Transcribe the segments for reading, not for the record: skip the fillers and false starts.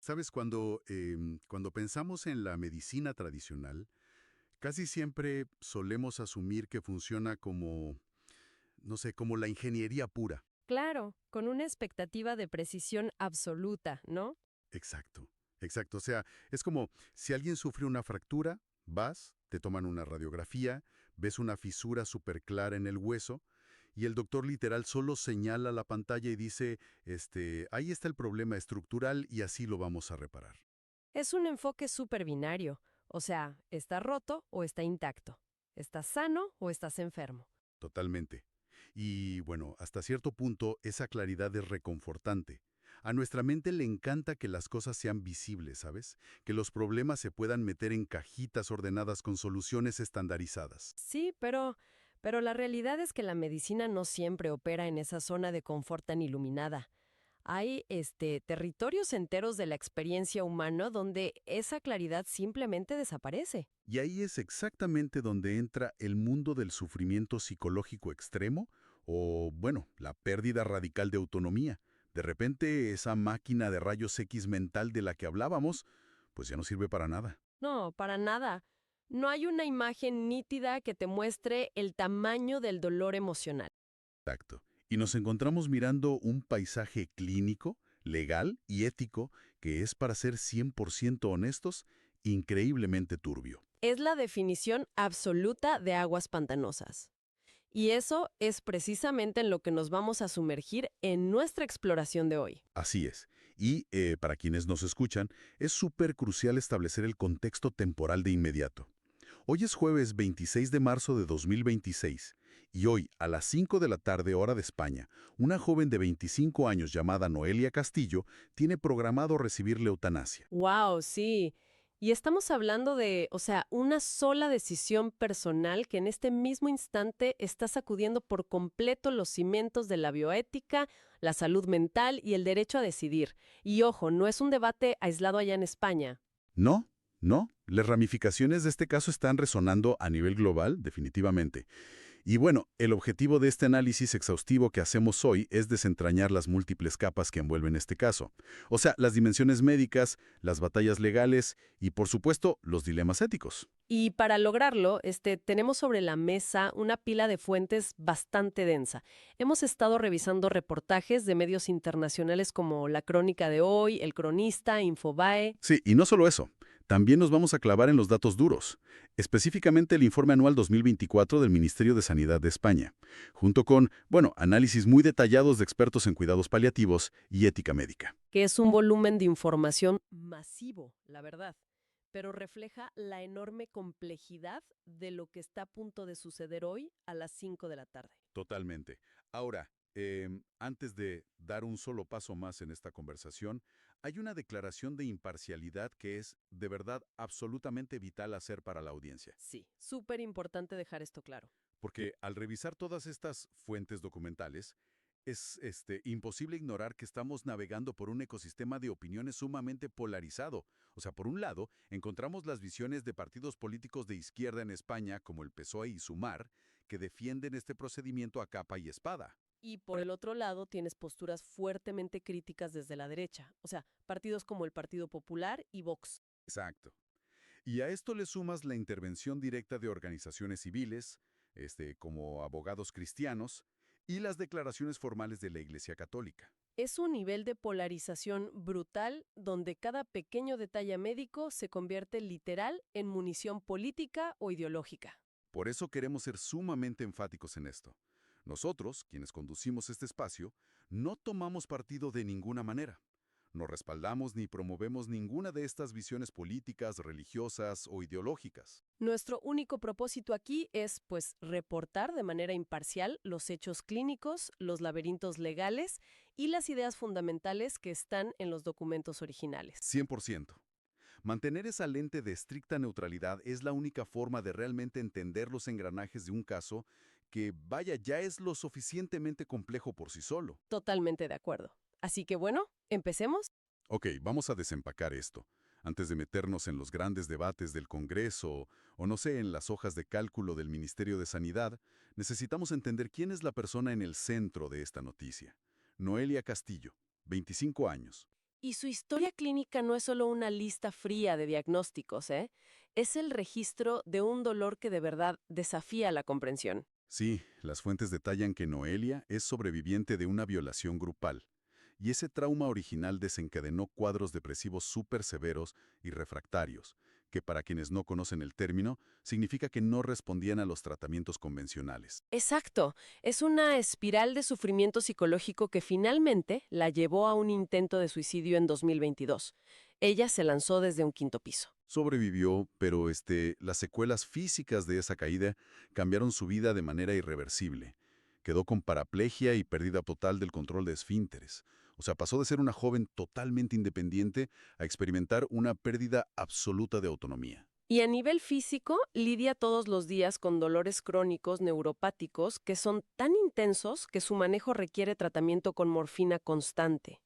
Sabes, cuando pensamos en la medicina tradicional, casi siempre solemos asumir que funciona como, no sé, como la ingeniería pura. Claro, con una expectativa de precisión absoluta, ¿no? Exacto, exacto. O sea, es como si alguien sufre una fractura, vas, te toman una radiografía, ves una fisura súper clara en el hueso y el doctor literal solo señala la pantalla y dice, ahí está el problema estructural y así lo vamos a reparar. Es un enfoque súper binario, o sea, está roto o está intacto, estás sano o estás enfermo. Totalmente. Y bueno, hasta cierto punto esa claridad es reconfortante. A nuestra mente le encanta que las cosas sean visibles, ¿sabes? Que los problemas se puedan meter en cajitas ordenadas con soluciones estandarizadas. Sí, pero la realidad es que la medicina no siempre opera en esa zona de confort tan iluminada. Hay territorios enteros de la experiencia humana donde esa claridad simplemente desaparece. Y ahí es exactamente donde entra el mundo del sufrimiento psicológico extremo o, bueno, la pérdida radical de autonomía. De repente, esa máquina de rayos X mental de la que hablábamos, pues ya no sirve para nada. No, para nada. No hay una imagen nítida que te muestre el tamaño del dolor emocional. Exacto. Y nos encontramos mirando un paisaje clínico, legal y ético que es, para ser 100% honestos, increíblemente turbio. Es la definición absoluta de aguas pantanosas. Y eso es precisamente en lo que nos vamos a sumergir en nuestra exploración de hoy. Así es. Y para quienes nos escuchan, es súper crucial establecer el contexto temporal de inmediato. Hoy es jueves 26 de marzo de 2026 y hoy, a las 5 de la tarde hora de España, una joven de 25 años llamada Noelia Castillo tiene programado recibir la eutanasia. ¡Wow! Sí. Y estamos hablando de, o sea, una sola decisión personal que en este mismo instante está sacudiendo por completo los cimientos de la bioética, la salud mental y el derecho a decidir. Y ojo, no es un debate aislado allá en España. No, no, las ramificaciones de este caso están resonando a nivel global, definitivamente. Y bueno, el objetivo de este análisis exhaustivo que hacemos hoy es desentrañar las múltiples capas que envuelven este caso. O sea, las dimensiones médicas, las batallas legales y, por supuesto, los dilemas éticos. Y para lograrlo, tenemos sobre la mesa una pila de fuentes bastante densa. Hemos estado revisando reportajes de medios internacionales como La Crónica de Hoy, El Cronista, Infobae. Sí, y no solo eso, también nos vamos a clavar en los datos duros, específicamente el informe anual 2024 del Ministerio de Sanidad de España, junto con, bueno, análisis muy detallados de expertos en cuidados paliativos y ética médica. Que es un volumen de información masivo, la verdad, pero refleja la enorme complejidad de lo que está a punto de suceder hoy a las 5 de la tarde. Totalmente. Ahora, antes de dar un solo paso más en esta conversación, hay una declaración de imparcialidad que es de verdad absolutamente vital hacer para la audiencia. Sí, súper importante dejar esto claro. Porque al revisar todas estas fuentes documentales, es imposible ignorar que estamos navegando por un ecosistema de opiniones sumamente polarizado. O sea, por un lado, encontramos las visiones de partidos políticos de izquierda en España, como el PSOE y Sumar, que defienden este procedimiento a capa y espada. Y por el otro lado tienes posturas fuertemente críticas desde la derecha, o sea, partidos como el Partido Popular y Vox. Exacto. Y a esto le sumas la intervención directa de organizaciones civiles, como abogados cristianos, y las declaraciones formales de la Iglesia Católica. Es un nivel de polarización brutal donde cada pequeño detalle médico se convierte literal en munición política o ideológica. Por eso queremos ser sumamente enfáticos en esto. Nosotros, quienes conducimos este espacio, no tomamos partido de ninguna manera. No respaldamos ni promovemos ninguna de estas visiones políticas, religiosas o ideológicas. Nuestro único propósito aquí es, pues, reportar de manera imparcial los hechos clínicos, los laberintos legales y las ideas fundamentales que están en los documentos originales. 100%. Mantener esa lente de estricta neutralidad es la única forma de realmente entender los engranajes de un caso que, vaya, ya es lo suficientemente complejo por sí solo. Totalmente de acuerdo. Así que bueno, empecemos. Ok, vamos a desempacar esto. Antes de meternos en los grandes debates del Congreso o no sé, en las hojas de cálculo del Ministerio de Sanidad, necesitamos entender quién es la persona en el centro de esta noticia. Noelia Castillo, 25 años. Y su historia clínica no es solo una lista fría de diagnósticos, ¿eh? Es el registro de un dolor que de verdad desafía la comprensión. Sí, las fuentes detallan que Noelia es sobreviviente de una violación grupal, y ese trauma original desencadenó cuadros depresivos súper severos y refractarios, que para quienes no conocen el término, significa que no respondían a los tratamientos convencionales. Exacto, es una espiral de sufrimiento psicológico que finalmente la llevó a un intento de suicidio en 2022. Ella se lanzó desde un quinto piso. Sobrevivió, pero las secuelas físicas de esa caída cambiaron su vida de manera irreversible. Quedó con paraplegia y pérdida total del control de esfínteres. O sea, pasó de ser una joven totalmente independiente a experimentar una pérdida absoluta de autonomía. Y a nivel físico, lidia todos los días con dolores crónicos neuropáticos que son tan intensos que su manejo requiere tratamiento con morfina constante.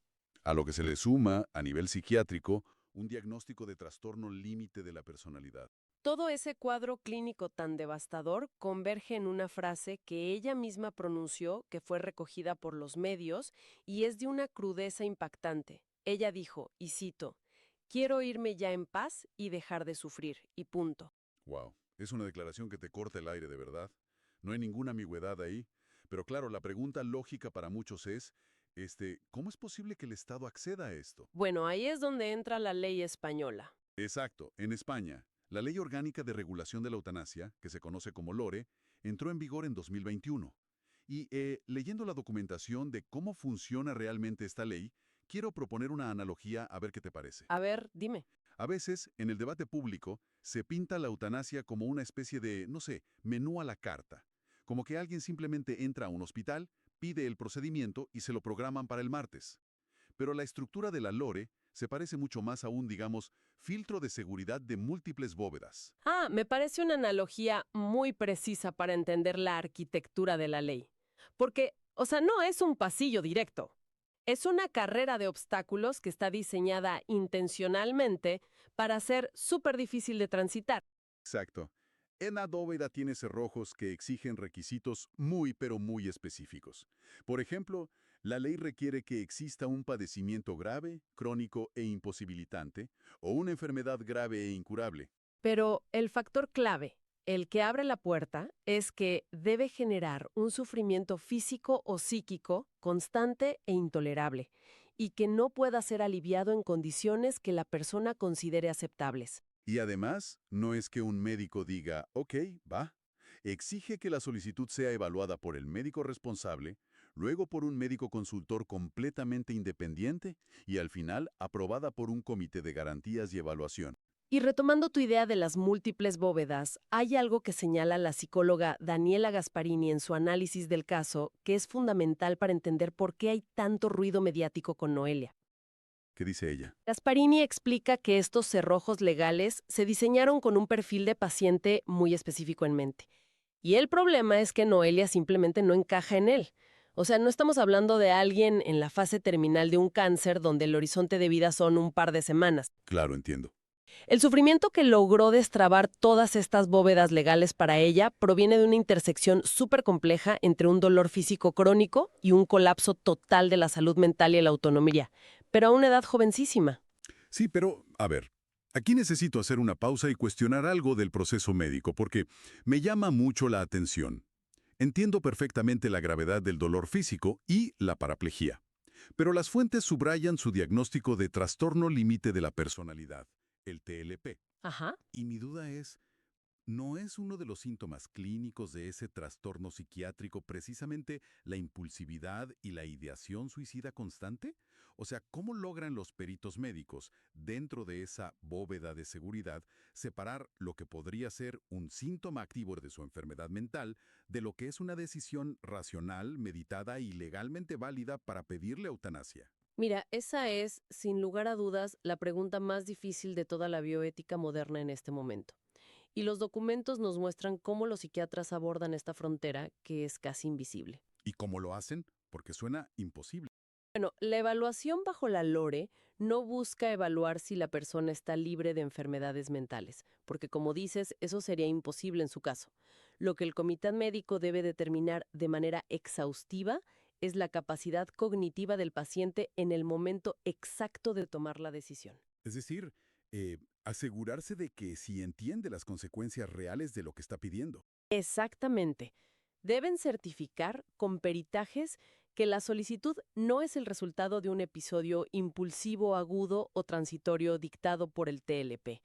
A lo que se le suma, a nivel psiquiátrico, un diagnóstico de trastorno límite de la personalidad. Todo ese cuadro clínico tan devastador converge en una frase que ella misma pronunció, que fue recogida por los medios, y es de una crudeza impactante. Ella dijo, y cito, quiero irme ya en paz y dejar de sufrir, y punto. Wow, es una declaración que te corta el aire de verdad. No hay ninguna ambigüedad ahí. Pero claro, la pregunta lógica para muchos es, ¿cómo es posible que el Estado acceda a esto? Bueno, ahí es donde entra la ley española. Exacto, en España, la Ley Orgánica de Regulación de la Eutanasia, que se conoce como LORE, entró en vigor en 2021. Y leyendo la documentación de cómo funciona realmente esta ley, quiero proponer una analogía a ver qué te parece. A ver, dime. A veces, en el debate público, se pinta la eutanasia como una especie de, no sé, menú a la carta. Como que alguien simplemente entra a un hospital, pide el procedimiento y se lo programan para el martes. Pero la estructura de la LORE se parece mucho más a un, digamos, filtro de seguridad de múltiples bóvedas. Ah, me parece una analogía muy precisa para entender la arquitectura de la ley. Porque, o sea, no es un pasillo directo. Es una carrera de obstáculos que está diseñada intencionalmente para ser súper difícil de transitar. Exacto. En la bóveda tiene cerrojos que exigen requisitos muy pero muy específicos. Por ejemplo, la ley requiere que exista un padecimiento grave, crónico e imposibilitante, o una enfermedad grave e incurable. Pero el factor clave, el que abre la puerta, es que debe generar un sufrimiento físico o psíquico constante e intolerable, y que no pueda ser aliviado en condiciones que la persona considere aceptables. Y además, no es que un médico diga, ok, va. Exige que la solicitud sea evaluada por el médico responsable, luego por un médico consultor completamente independiente y al final aprobada por un comité de garantías y evaluación. Y retomando tu idea de las múltiples bóvedas, hay algo que señala la psicóloga Daniela Gasparini en su análisis del caso que es fundamental para entender por qué hay tanto ruido mediático con Noelia. ¿Qué dice ella? Gasparini explica que estos cerrojos legales se diseñaron con un perfil de paciente muy específico en mente. Y el problema es que Noelia simplemente no encaja en él. O sea, no estamos hablando de alguien en la fase terminal de un cáncer donde el horizonte de vida son un par de semanas. Claro, entiendo. El sufrimiento que logró destrabar todas estas bóvedas legales para ella proviene de una intersección súper compleja entre un dolor físico crónico y un colapso total de la salud mental y la autonomía, pero a una edad jovencísima. Sí, pero, a ver, aquí necesito hacer una pausa y cuestionar algo del proceso médico, porque me llama mucho la atención. Entiendo perfectamente la gravedad del dolor físico y la paraplegia, pero las fuentes subrayan su diagnóstico de trastorno límite de la personalidad, el TLP. Ajá. Y mi duda es, ¿no es uno de los síntomas clínicos de ese trastorno psiquiátrico precisamente la impulsividad y la ideación suicida constante? O sea, ¿cómo logran los peritos médicos, dentro de esa bóveda de seguridad, separar lo que podría ser un síntoma activo de su enfermedad mental de lo que es una decisión racional, meditada y legalmente válida para pedirle eutanasia? Mira, esa es, sin lugar a dudas, la pregunta más difícil de toda la bioética moderna en este momento. Y los documentos nos muestran cómo los psiquiatras abordan esta frontera que es casi invisible. ¿Y cómo lo hacen? Porque suena imposible. Bueno, la evaluación bajo la LORE no busca evaluar si la persona está libre de enfermedades mentales, porque como dices, eso sería imposible en su caso. Lo que el comité médico debe determinar de manera exhaustiva es la capacidad cognitiva del paciente en el momento exacto de tomar la decisión. Es decir, asegurarse de que si entiende las consecuencias reales de lo que está pidiendo. Exactamente. Deben certificar con peritajes que la solicitud no es el resultado de un episodio impulsivo, agudo o transitorio dictado por el TLP.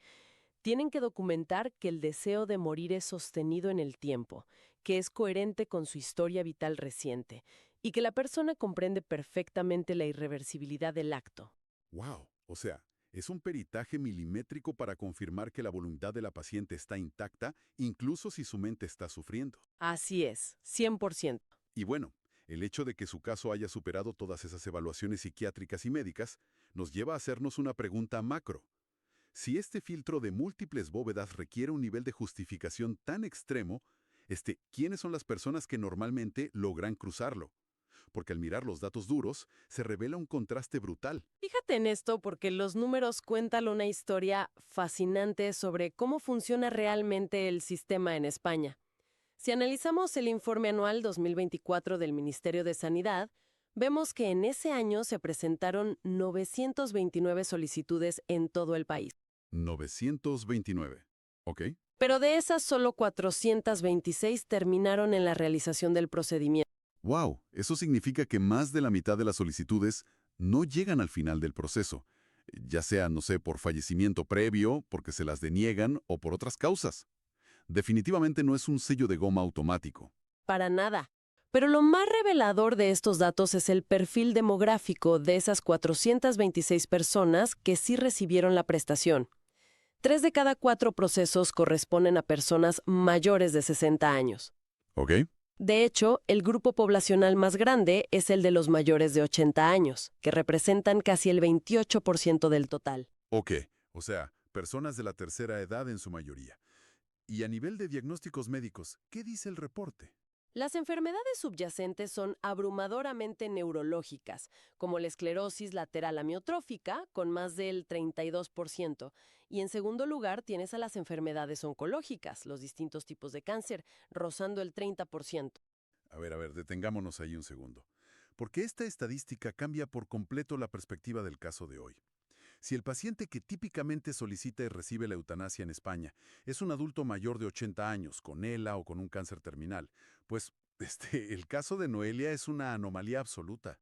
Tienen que documentar que el deseo de morir es sostenido en el tiempo, que es coherente con su historia vital reciente y que la persona comprende perfectamente la irreversibilidad del acto. ¡Wow! O sea, es un peritaje milimétrico para confirmar que la voluntad de la paciente está intacta, incluso si su mente está sufriendo. Así es, 100%. Y bueno, el hecho de que su caso haya superado todas esas evaluaciones psiquiátricas y médicas nos lleva a hacernos una pregunta macro. Si este filtro de múltiples bóvedas requiere un nivel de justificación tan extremo, ¿quiénes son las personas que normalmente logran cruzarlo? Porque al mirar los datos duros, se revela un contraste brutal. Fíjate en esto porque los números cuentan una historia fascinante sobre cómo funciona realmente el sistema en España. Si analizamos el informe anual 2024 del Ministerio de Sanidad, vemos que en ese año se presentaron 929 solicitudes en todo el país. 929. ¿Ok? Pero de esas, solo 426 terminaron en la realización del procedimiento. ¡Wow! Eso significa que más de la mitad de las solicitudes no llegan al final del proceso, ya sea, no sé, por fallecimiento previo, porque se las deniegan o por otras causas. Definitivamente no es un sello de goma automático. Para nada. Pero lo más revelador de estos datos es el perfil demográfico de esas 426 personas que sí recibieron la prestación. 3 de cada 4 procesos corresponden a personas mayores de 60 años. ¿Ok? De hecho, el grupo poblacional más grande es el de los mayores de 80 años, que representan casi el 28% del total. Ok. O sea, personas de la tercera edad en su mayoría. Y a nivel de diagnósticos médicos, ¿qué dice el reporte? Las enfermedades subyacentes son abrumadoramente neurológicas, como la esclerosis lateral amiotrófica, con más del 32%, y en segundo lugar tienes a las enfermedades oncológicas, los distintos tipos de cáncer, rozando el 30%. A ver, detengámonos ahí un segundo. Porque esta estadística cambia por completo la perspectiva del caso de hoy. Si el paciente que típicamente solicita y recibe la eutanasia en España es un adulto mayor de 80 años, con ELA o con un cáncer terminal, pues el caso de Noelia es una anomalía absoluta.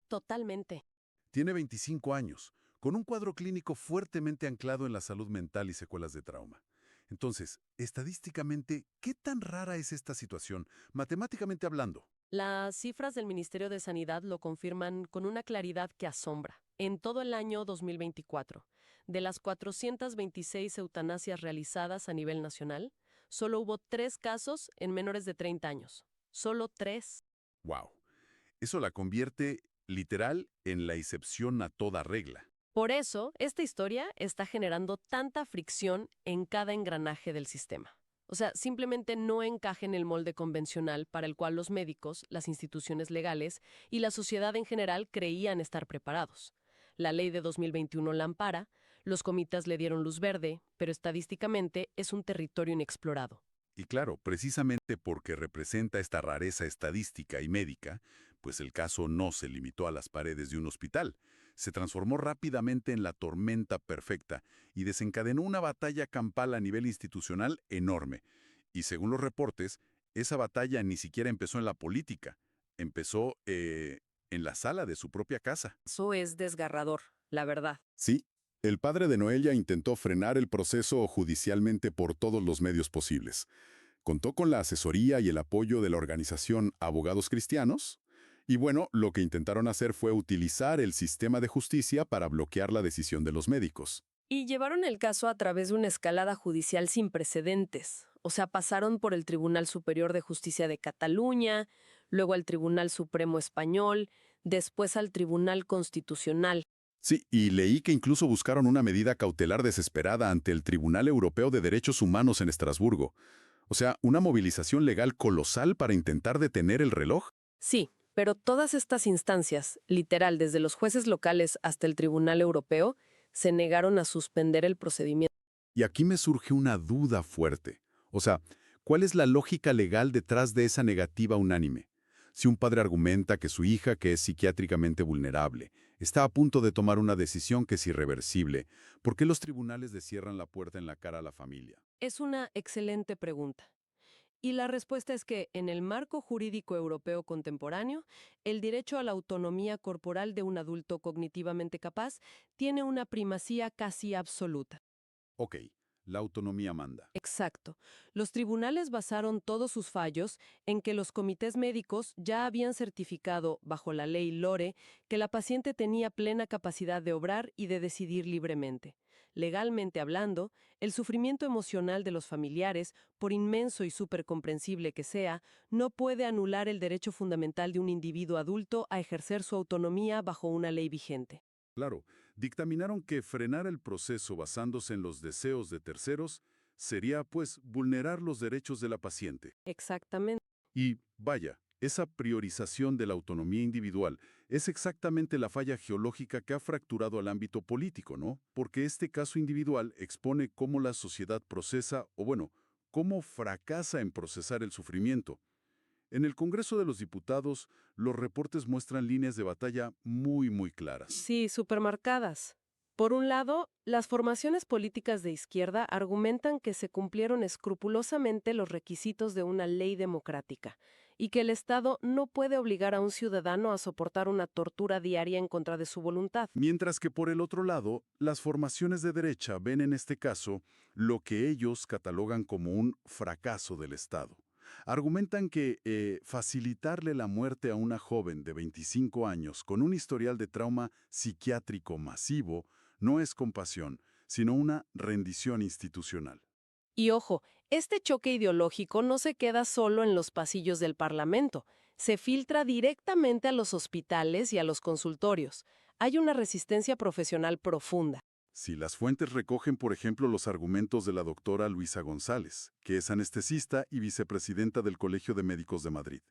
Totalmente. Tiene 25 años, con un cuadro clínico fuertemente anclado en la salud mental y secuelas de trauma. Entonces, estadísticamente, ¿qué tan rara es esta situación, matemáticamente hablando? Las cifras del Ministerio de Sanidad lo confirman con una claridad que asombra. En todo el año 2024, de las 426 eutanasias realizadas a nivel nacional, solo hubo 3 casos en menores de 30 años. Solo 3. ¡Wow! Eso la convierte, literal, en la excepción a toda regla. Por eso, esta historia está generando tanta fricción en cada engranaje del sistema. O sea, simplemente no encaja en el molde convencional para el cual los médicos, las instituciones legales y la sociedad en general creían estar preparados. La ley de 2021 la ampara, los comités le dieron luz verde, pero estadísticamente es un territorio inexplorado. Y claro, precisamente porque representa esta rareza estadística y médica, pues el caso no se limitó a las paredes de un hospital. Se transformó rápidamente en la tormenta perfecta y desencadenó una batalla campal a nivel institucional enorme. Y según los reportes, esa batalla ni siquiera empezó en la política, empezó en la sala de su propia casa. Eso es desgarrador, la verdad. Sí, el padre de Noelia intentó frenar el proceso judicialmente por todos los medios posibles. Contó con la asesoría y el apoyo de la organización Abogados Cristianos, y bueno, lo que intentaron hacer fue utilizar el sistema de justicia para bloquear la decisión de los médicos. Y llevaron el caso a través de una escalada judicial sin precedentes. O sea, pasaron por el Tribunal Superior de Justicia de Cataluña, luego al Tribunal Supremo Español, después al Tribunal Constitucional. Sí, y leí que incluso buscaron una medida cautelar desesperada ante el Tribunal Europeo de Derechos Humanos en Estrasburgo. O sea, una movilización legal colosal para intentar detener el reloj. Sí, pero todas estas instancias, literal, desde los jueces locales hasta el Tribunal Europeo, se negaron a suspender el procedimiento. Y aquí me surge una duda fuerte. O sea, ¿cuál es la lógica legal detrás de esa negativa unánime? Si un padre argumenta que su hija, que es psiquiátricamente vulnerable, está a punto de tomar una decisión que es irreversible, ¿por qué los tribunales le cierran la puerta en la cara a la familia? Es una excelente pregunta. Y la respuesta es que, en el marco jurídico europeo contemporáneo, el derecho a la autonomía corporal de un adulto cognitivamente capaz tiene una primacía casi absoluta. Ok, la autonomía manda. Exacto. Los tribunales basaron todos sus fallos en que los comités médicos ya habían certificado, bajo la ley Lore, que la paciente tenía plena capacidad de obrar y de decidir libremente. Legalmente hablando, el sufrimiento emocional de los familiares, por inmenso y supercomprensible que sea, no puede anular el derecho fundamental de un individuo adulto a ejercer su autonomía bajo una ley vigente. Claro, dictaminaron que frenar el proceso basándose en los deseos de terceros sería, pues, vulnerar los derechos de la paciente. Exactamente. Y, vaya, esa priorización de la autonomía individual es exactamente la falla geológica que ha fracturado al ámbito político, ¿no? Porque este caso individual expone cómo la sociedad procesa, o bueno, cómo fracasa en procesar el sufrimiento. En el Congreso de los Diputados, los reportes muestran líneas de batalla muy claras. Sí, supermarcadas. Por un lado, las formaciones políticas de izquierda argumentan que se cumplieron escrupulosamente los requisitos de una ley democrática y que el Estado no puede obligar a un ciudadano a soportar una tortura diaria en contra de su voluntad. Mientras que por el otro lado, las formaciones de derecha ven en este caso lo que ellos catalogan como un fracaso del Estado. Argumentan que facilitarle la muerte a una joven de 25 años con un historial de trauma psiquiátrico masivo no es compasión, sino una rendición institucional. Y ojo, este choque ideológico no se queda solo en los pasillos del Parlamento, se filtra directamente a los hospitales y a los consultorios. Hay una resistencia profesional profunda. Si las fuentes recogen, por ejemplo, los argumentos de la doctora Luisa González, que es anestesista y vicepresidenta del Colegio de Médicos de Madrid.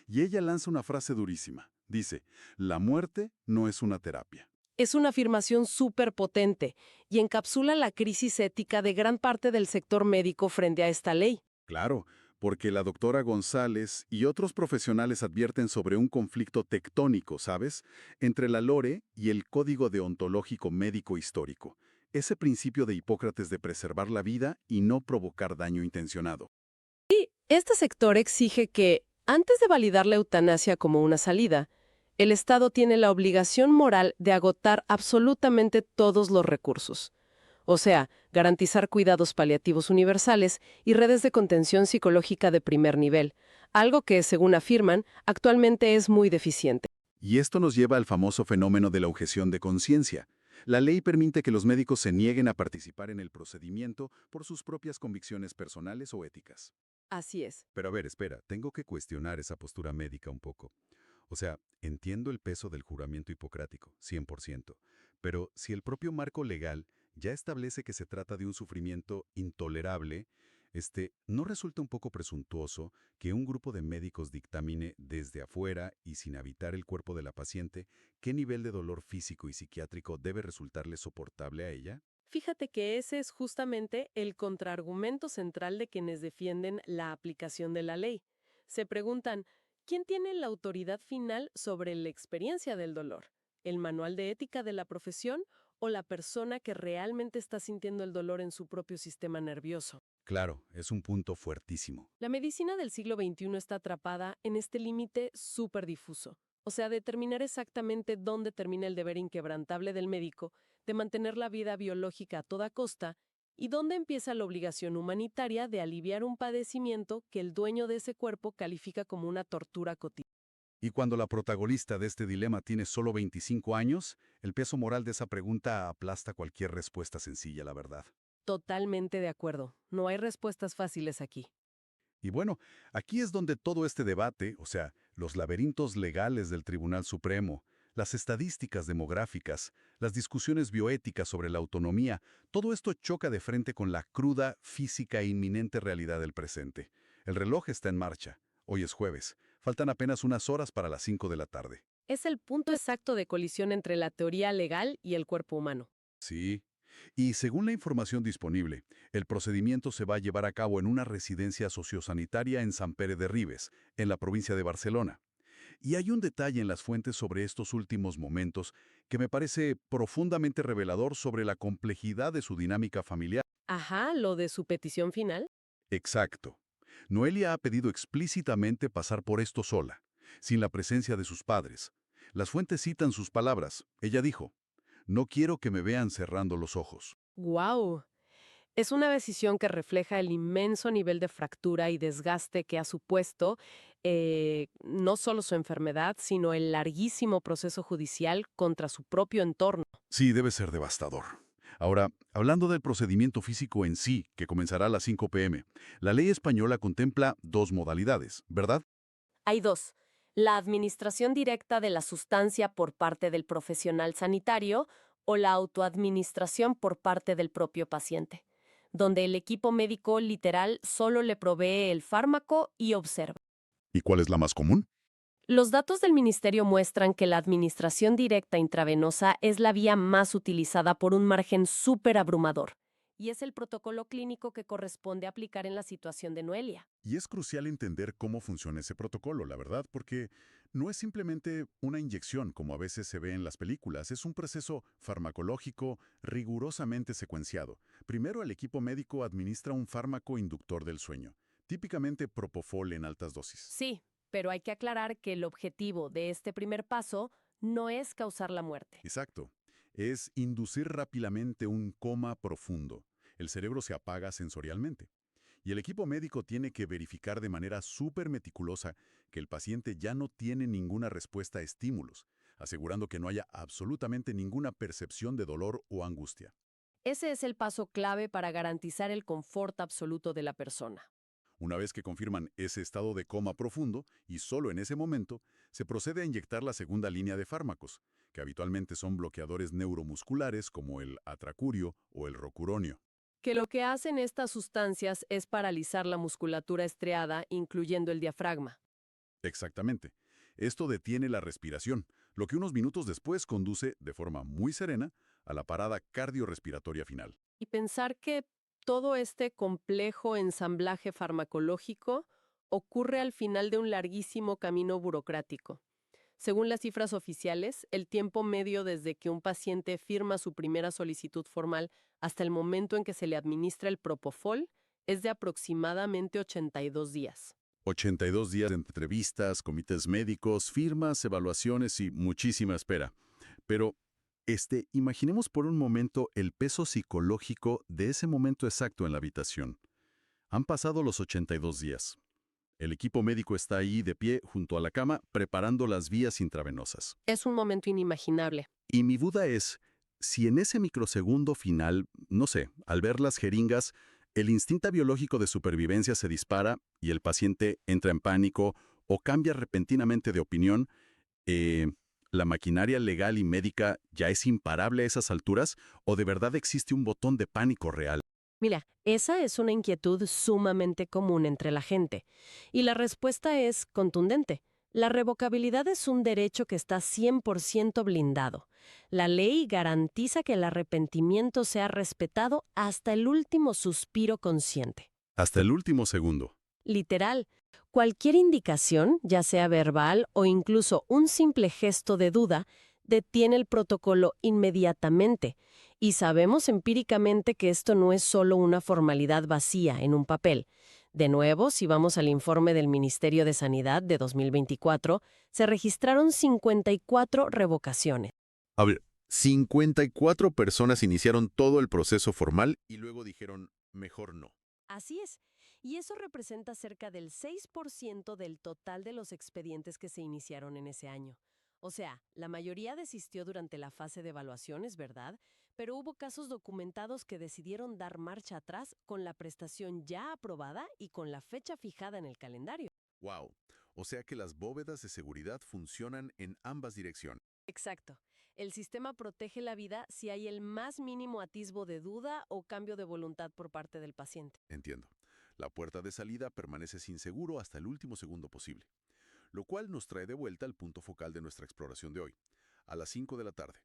Y ella lanza una frase durísima. Dice, la muerte no es una terapia. Es una afirmación súper potente y encapsula la crisis ética de gran parte del sector médico frente a esta ley. Claro, porque la doctora González y otros profesionales advierten sobre un conflicto tectónico, ¿sabes?, entre la LORE y el Código Deontológico Médico Histórico, ese principio de Hipócrates de preservar la vida y no provocar daño intencionado. Este sector exige que, antes de validar la eutanasia como una salida, el Estado tiene la obligación moral de agotar absolutamente todos los recursos. O sea, garantizar cuidados paliativos universales y redes de contención psicológica de primer nivel, algo que, según afirman, actualmente es muy deficiente. Y esto nos lleva al famoso fenómeno de la objeción de conciencia. La ley permite que los médicos se nieguen a participar en el procedimiento por sus propias convicciones personales o éticas. Así es. Pero a ver, espera, tengo que cuestionar esa postura médica un poco. O sea, entiendo el peso del juramento hipocrático, 100%, pero si el propio marco legal ya establece que se trata de un sufrimiento intolerable, ¿no resulta un poco presuntuoso que un grupo de médicos dictamine desde afuera y sin habitar el cuerpo de la paciente qué nivel de dolor físico y psiquiátrico debe resultarle soportable a ella? Fíjate que ese es justamente el contraargumento central de quienes defienden la aplicación de la ley. Se preguntan, ¿quién tiene la autoridad final sobre la experiencia del dolor? ¿El manual de ética de la profesión o la persona que realmente está sintiendo el dolor en su propio sistema nervioso? Claro, es un punto fuertísimo. La medicina del siglo XXI está atrapada en este límite súper difuso. O sea, determinar exactamente dónde termina el deber inquebrantable del médico de mantener la vida biológica a toda costa y dónde empieza la obligación humanitaria de aliviar un padecimiento que el dueño de ese cuerpo califica como una tortura cotidiana. Y cuando la protagonista de este dilema tiene solo 25 años, el peso moral de esa pregunta aplasta cualquier respuesta sencilla, la verdad. Totalmente de acuerdo. No hay respuestas fáciles aquí. Y bueno, aquí es donde todo este debate, o sea, los laberintos legales del Tribunal Supremo, las estadísticas demográficas, las discusiones bioéticas sobre la autonomía, todo esto choca de frente con la cruda, física e inminente realidad del presente. El reloj está en marcha. Hoy es jueves. Faltan apenas unas horas para las 5 de la tarde. Es el punto exacto de colisión entre la teoría legal y el cuerpo humano. Sí. Y según la información disponible, el procedimiento se va a llevar a cabo en una residencia sociosanitaria en Sant Pere de Ribes, en la provincia de Barcelona. Y hay un detalle en las fuentes sobre estos últimos momentos que me parece profundamente revelador sobre la complejidad de su dinámica familiar. Ajá, lo de su petición final. Exacto. Noelia ha pedido explícitamente pasar por esto sola, sin la presencia de sus padres. Las fuentes citan sus palabras. Ella dijo, no quiero que me vean cerrando los ojos. ¡Guau! Es una decisión que refleja el inmenso nivel de fractura y desgaste que ha supuesto no solo su enfermedad, sino el larguísimo proceso judicial contra su propio entorno. Sí, debe ser devastador. Ahora, hablando del procedimiento físico en sí, que comenzará a las 5 p.m., la ley española contempla dos modalidades, ¿verdad? Hay dos. La administración directa de la sustancia por parte del profesional sanitario o la autoadministración por parte del propio paciente, donde el equipo médico literal solo le provee el fármaco y observa. ¿Y cuál es la más común? Los datos del ministerio muestran que la administración directa intravenosa es la vía más utilizada por un margen súper abrumador, y es el protocolo clínico que corresponde aplicar en la situación de Noelia. Y es crucial entender cómo funciona ese protocolo, la verdad, porque no es simplemente una inyección como a veces se ve en las películas, es un proceso farmacológico rigurosamente secuenciado. Primero, el equipo médico administra un fármaco inductor del sueño, típicamente propofol en altas dosis. Sí, pero hay que aclarar que el objetivo de este primer paso no es causar la muerte. Exacto. Es inducir rápidamente un coma profundo. El cerebro se apaga sensorialmente. Y el equipo médico tiene que verificar de manera súper meticulosa que el paciente ya no tiene ninguna respuesta a estímulos, asegurando que no haya absolutamente ninguna percepción de dolor o angustia. Ese es el paso clave para garantizar el confort absoluto de la persona. Una vez que confirman ese estado de coma profundo, y solo en ese momento, se procede a inyectar la segunda línea de fármacos, que habitualmente son bloqueadores neuromusculares como el atracurio o el rocuronio. Que lo que hacen estas sustancias es paralizar la musculatura estriada, incluyendo el diafragma. Exactamente. Esto detiene la respiración, lo que unos minutos después conduce, de forma muy serena, a la parada cardiorrespiratoria final. Y pensar que todo este complejo ensamblaje farmacológico ocurre al final de un larguísimo camino burocrático. Según las cifras oficiales, el tiempo medio desde que un paciente firma su primera solicitud formal hasta el momento en que se le administra el propofol es de aproximadamente 82 días. 82 días de entrevistas, comités médicos, firmas, evaluaciones y muchísima espera. Pero, imaginemos por un momento el peso psicológico de ese momento exacto en la habitación. Han pasado los 82 días. El equipo médico está ahí de pie junto a la cama preparando las vías intravenosas. Es un momento inimaginable. Y mi duda es, si en ese microsegundo final, no sé, al ver las jeringas, el instinto biológico de supervivencia se dispara y el paciente entra en pánico o cambia repentinamente de opinión, eh, ¿la maquinaria legal y médica ya es imparable a esas alturas o de verdad existe un botón de pánico real? Mira, esa es una inquietud sumamente común entre la gente. Y la respuesta es contundente. La revocabilidad es un derecho que está 100% blindado. La ley garantiza que el arrepentimiento sea respetado hasta el último suspiro consciente. Hasta el último segundo. Literal, cualquier indicación, ya sea verbal o incluso un simple gesto de duda, detiene el protocolo inmediatamente. Y sabemos empíricamente que esto no es solo una formalidad vacía en un papel. De nuevo, si vamos al informe del Ministerio de Sanidad de 2024, se registraron 54 revocaciones. A ver, 54 personas iniciaron todo el proceso formal y luego dijeron, mejor no. Así es, y eso representa cerca del 6% del total de los expedientes que se iniciaron en ese año. O sea, la mayoría desistió durante la fase de evaluaciones, ¿verdad? Pero hubo casos documentados que decidieron dar marcha atrás con la prestación ya aprobada y con la fecha fijada en el calendario. Wow. O sea que las bóvedas de seguridad funcionan en ambas direcciones. Exacto. El sistema protege la vida si hay el más mínimo atisbo de duda o cambio de voluntad por parte del paciente. Entiendo. La puerta de salida permanece sin seguro hasta el último segundo posible. Lo cual nos trae de vuelta al punto focal de nuestra exploración de hoy, a las 5 de la tarde.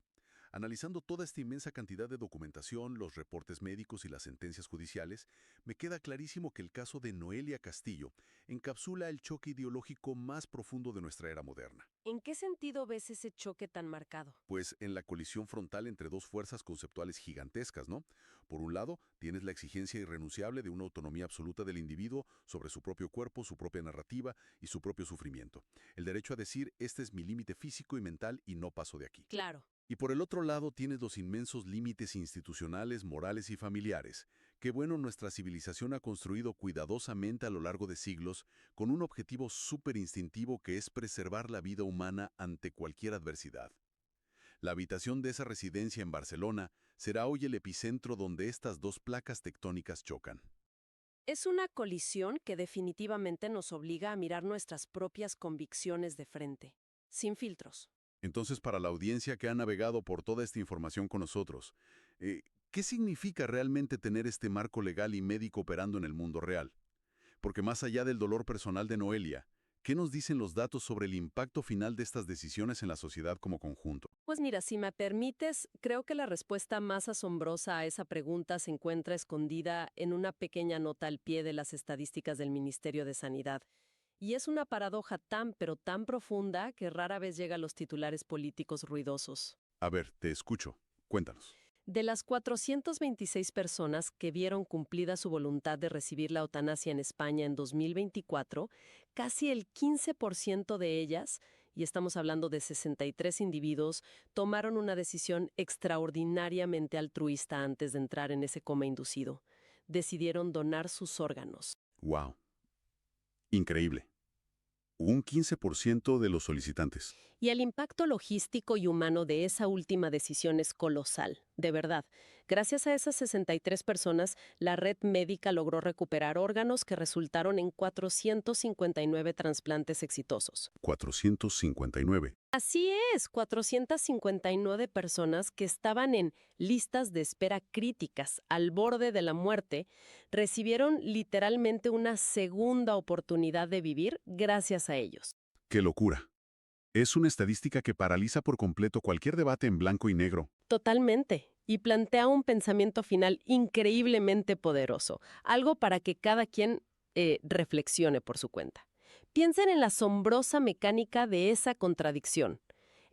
Analizando toda esta inmensa cantidad de documentación, los reportes médicos y las sentencias judiciales, me queda clarísimo que el caso de Noelia Castillo encapsula el choque ideológico más profundo de nuestra era moderna. ¿En qué sentido ves ese choque tan marcado? Pues en la colisión frontal entre dos fuerzas conceptuales gigantescas, ¿no? Por un lado, tienes la exigencia irrenunciable de una autonomía absoluta del individuo sobre su propio cuerpo, su propia narrativa y su propio sufrimiento. El derecho a decir, este es mi límite físico y mental y no paso de aquí. Claro. Y por el otro lado tienes los inmensos límites institucionales, morales y familiares, que bueno, nuestra civilización ha construido cuidadosamente a lo largo de siglos con un objetivo súper instintivo que es preservar la vida humana ante cualquier adversidad. La habitación de esa residencia en Barcelona será hoy el epicentro donde estas dos placas tectónicas chocan. Es una colisión que definitivamente nos obliga a mirar nuestras propias convicciones de frente, sin filtros. Entonces, para la audiencia que ha navegado por toda esta información con nosotros, eh, ¿qué significa realmente tener este marco legal y médico operando en el mundo real? Porque más allá del dolor personal de Noelia, ¿qué nos dicen los datos sobre el impacto final de estas decisiones en la sociedad como conjunto? Pues mira, si me permites, creo que la respuesta más asombrosa a esa pregunta se encuentra escondida en una pequeña nota al pie de las estadísticas del Ministerio de Sanidad. Y es una paradoja tan pero tan profunda que rara vez llega a los titulares políticos ruidosos. A ver, te escucho. Cuéntanos. De las 426 personas que vieron cumplida su voluntad de recibir la eutanasia en España en 2024, casi el 15% de ellas, y estamos hablando de 63 individuos, tomaron una decisión extraordinariamente altruista antes de entrar en ese coma inducido. Decidieron donar sus órganos. ¡Wow! Increíble. Un 15% de los solicitantes. Y el impacto logístico y humano de esa última decisión es colosal, de verdad. Gracias a esas 63 personas, la red médica logró recuperar órganos que resultaron en 459 trasplantes exitosos. 459. Así es, 459 personas que estaban en listas de espera críticas, al borde de la muerte, recibieron literalmente una segunda oportunidad de vivir gracias a ellos. ¡Qué locura! Es una estadística que paraliza por completo cualquier debate en blanco y negro. Totalmente. Y plantea un pensamiento final increíblemente poderoso, algo para que cada quien reflexione por su cuenta. Piensen en la asombrosa mecánica de esa contradicción.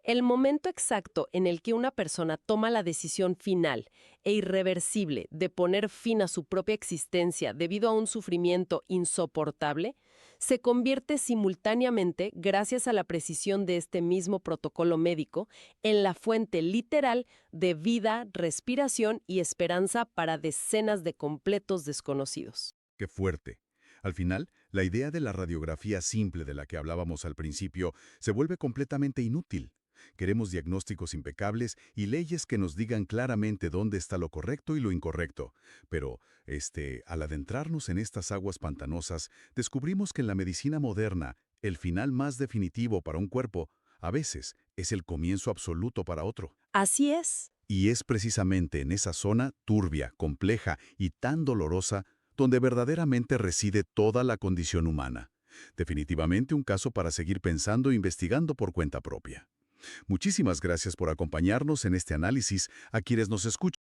El momento exacto en el que una persona toma la decisión final e irreversible de poner fin a su propia existencia debido a un sufrimiento insoportable, se convierte simultáneamente, gracias a la precisión de este mismo protocolo médico, en la fuente literal de vida, respiración y esperanza para decenas de completos desconocidos. ¡Qué fuerte! Al final, la idea de la radiografía simple de la que hablábamos al principio se vuelve completamente inútil. Queremos diagnósticos impecables y leyes que nos digan claramente dónde está lo correcto y lo incorrecto. Pero, al adentrarnos en estas aguas pantanosas, descubrimos que en la medicina moderna, el final más definitivo para un cuerpo, a veces, es el comienzo absoluto para otro. Así es. Y es precisamente en esa zona turbia, compleja y tan dolorosa donde verdaderamente reside toda la condición humana. Definitivamente un caso para seguir pensando e investigando por cuenta propia. Muchísimas gracias por acompañarnos en este análisis. A quienes nos escuchan,